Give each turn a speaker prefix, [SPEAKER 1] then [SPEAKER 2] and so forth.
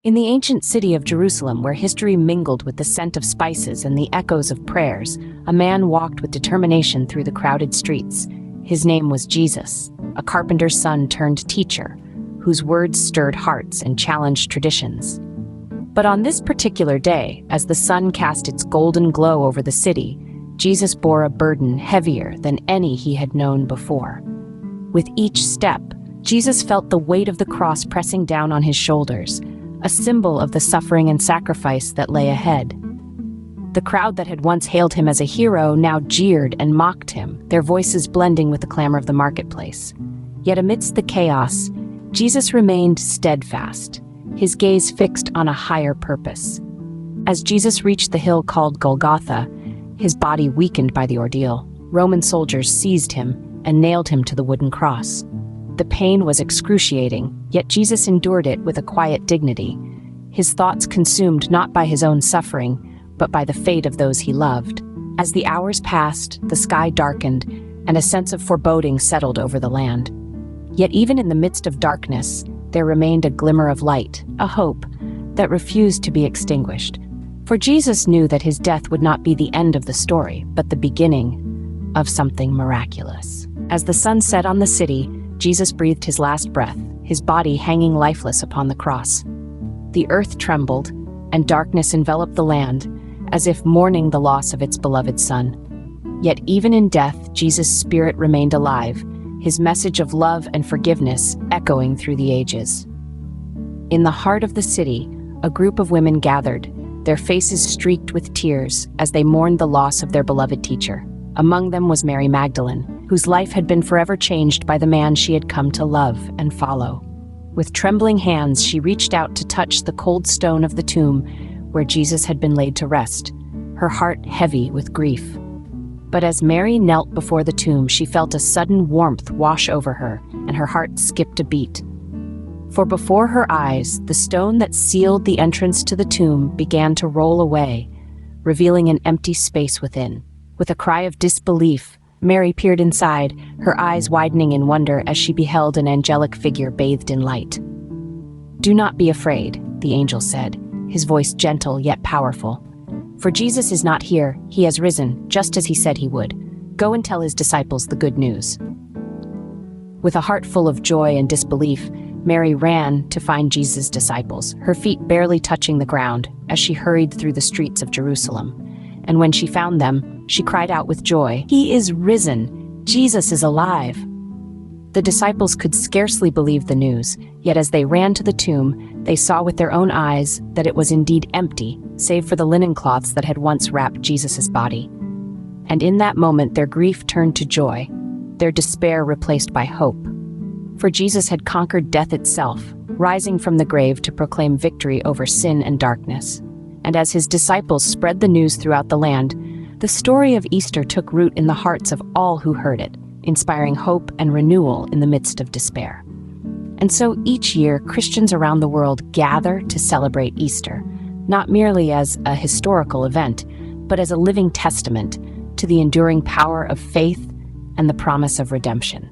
[SPEAKER 1] In the ancient city of Jerusalem, where history mingled with the scent of spices and the echoes of prayers, a man walked with determination through the crowded streets. His name was Jesus, a carpenter's son turned teacher, whose words stirred hearts and challenged traditions. But on this particular day, as the sun cast its golden glow over the city, Jesus bore a burden heavier than any he had known before. With each step, Jesus felt the weight of the cross pressing down on his shoulders, a symbol of the suffering and sacrifice that lay ahead. The crowd that had once hailed him as a hero now jeered and mocked him, their voices blending with the clamor of the marketplace. Yet amidst the chaos, Jesus remained steadfast, his gaze fixed on a higher purpose. As Jesus reached the hill called Golgotha, his body weakened by the ordeal, Roman soldiers seized him and nailed him to the wooden cross. The pain was excruciating, yet Jesus endured it with a quiet dignity, his thoughts consumed not by his own suffering, but by the fate of those he loved. As the hours passed, the sky darkened, and a sense of foreboding settled over the land. Yet even in the midst of darkness, there remained a glimmer of light, a hope, that refused to be extinguished. For Jesus knew that his death would not be the end of the story, but the beginning of something miraculous. As the sun set on the city, Jesus breathed his last breath, his body hanging lifeless upon the cross. The earth trembled, and darkness enveloped the land, as if mourning the loss of its beloved son. Yet even in death, Jesus' spirit remained alive, his message of love and forgiveness echoing through the ages. In the heart of the city, a group of women gathered, their faces streaked with tears as they mourned the loss of their beloved teacher. Among them was Mary Magdalene, whose life had been forever changed by the man she had come to love and follow. With trembling hands, she reached out to touch the cold stone of the tomb where Jesus had been laid to rest, her heart heavy with grief. But as Mary knelt before the tomb, she felt a sudden warmth wash over her, and her heart skipped a beat. For before her eyes, the stone that sealed the entrance to the tomb began to roll away, revealing an empty space within. With a cry of disbelief, Mary peered inside, her eyes widening in wonder as she beheld an angelic figure bathed in light. "Do not be afraid," the angel said, his voice gentle yet powerful. "For Jesus is not here, he has risen, just as he said he would. Go and tell his disciples the good news." With a heart full of joy and disbelief, Mary ran to find Jesus' disciples, her feet barely touching the ground as she hurried through the streets of Jerusalem. And when she found them, she cried out with joy, "He is risen! Jesus is alive!" The disciples could scarcely believe the news, yet as they ran to the tomb, they saw with their own eyes that it was indeed empty, save for the linen cloths that had once wrapped Jesus' body. And in that moment, their grief turned to joy, their despair replaced by hope. For Jesus had conquered death itself, rising from the grave to proclaim victory over sin and darkness. And as his disciples spread the news throughout the land, the story of Easter took root in the hearts of all who heard it, inspiring hope and renewal in the midst of despair. And so each year, Christians around the world gather to celebrate Easter, not merely as a historical event, but as a living testament to the enduring power of faith and the promise of redemption.